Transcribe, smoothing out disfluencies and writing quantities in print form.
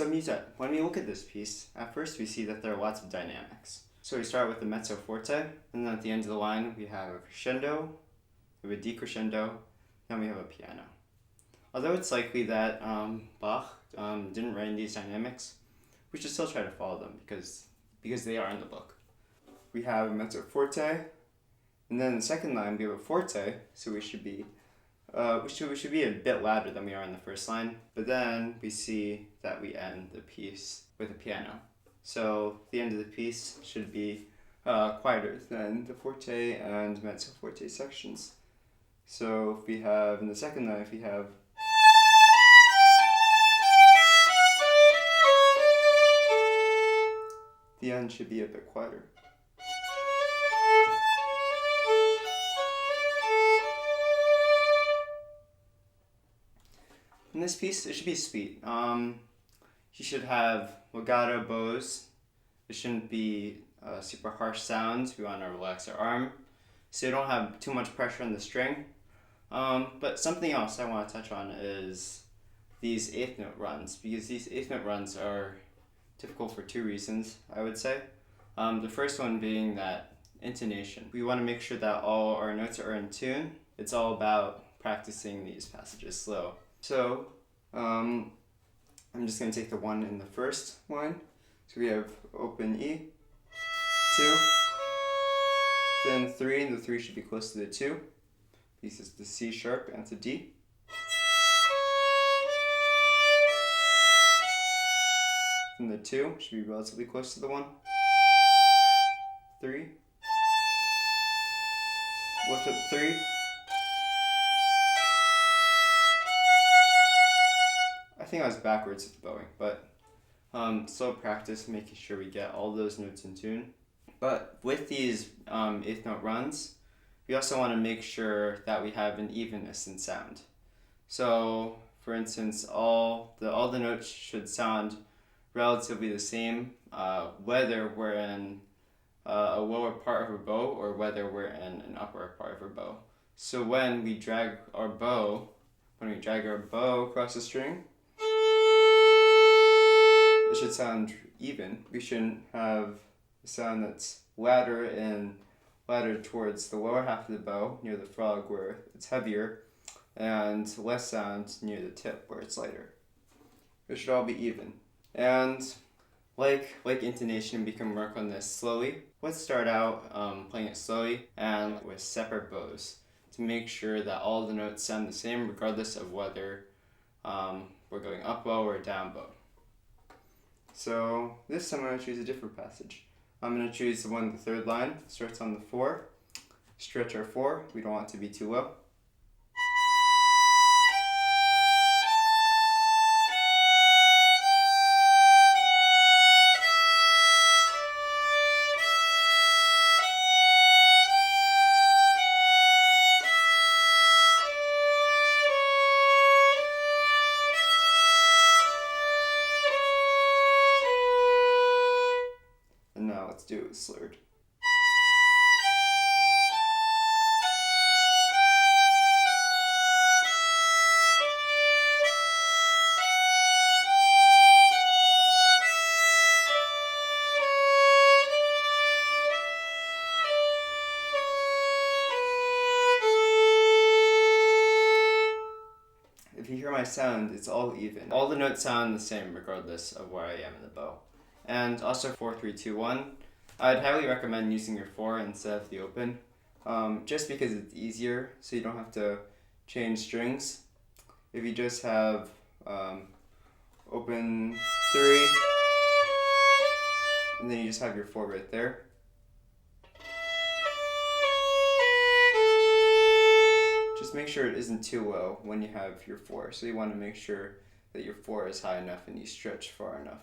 So Musette, when we look at this piece, at first we see that there are lots of dynamics. So we start with the mezzo forte, and then at the end of the line we have a crescendo, we have a decrescendo, then we have a piano. Although it's likely that Bach didn't write in these dynamics, we should still try to follow them because they are in the book. We have a mezzo forte, and then in the second line we have a forte, so we should be a bit louder than we are in the first line, but then we see that we end the piece with a piano. So the end of the piece should be quieter than the forte and mezzo forte sections. So if we have, in the second line, if we have the end should be a bit quieter. In this piece, it should be sweet. You should have legato bows. It shouldn't be super harsh sounds. We want to relax our arm, so you don't have too much pressure on the string. But something else I want to touch on is these eighth note runs, because these eighth note runs are difficult for two reasons, I would say. The first one being that intonation. We want to make sure that all our notes are in tune. It's all about practicing these passages slow. So I'm just going to take the one in the first line. So we have open E, 2, then 3, and the 3 should be close to the 2. This is the C sharp and the D. And the 2 should be relatively close to the 1. 3. Lift up 3. I think I was backwards with the bowing, but slow practice making sure we get all those notes in tune. But with these eighth note runs, we also want to make sure that we have an evenness in sound. So, for instance, all the notes should sound relatively the same, whether we're in a lower part of a bow or whether we're in an upper part of a bow. So when we drag our bow across the string, it should sound even. We shouldn't have a sound that's louder towards the lower half of the bow, near the frog where it's heavier, and less sound near the tip where it's lighter. It should all be even. And like intonation, we can work on this slowly. Let's start out playing it slowly and with separate bows to make sure that all the notes sound the same regardless of whether we're going up bow or down bow. So this time I'm going to choose a different passage. I'm going to choose the one in the third line. Starts on the 4. Stretch our 4. We don't want it to be too low. Now let's do it slurred. If you hear my sound, it's all even. All the notes sound the same regardless of where I am in the bow. And also 4, 3, 2, 1. I'd highly recommend using your 4 instead of the open, just because it's easier, so you don't have to change strings. If you just have open 3, and then you just have your 4 right there. Just make sure it isn't too low when you have your 4, so you want to make sure that your 4 is high enough and you stretch far enough.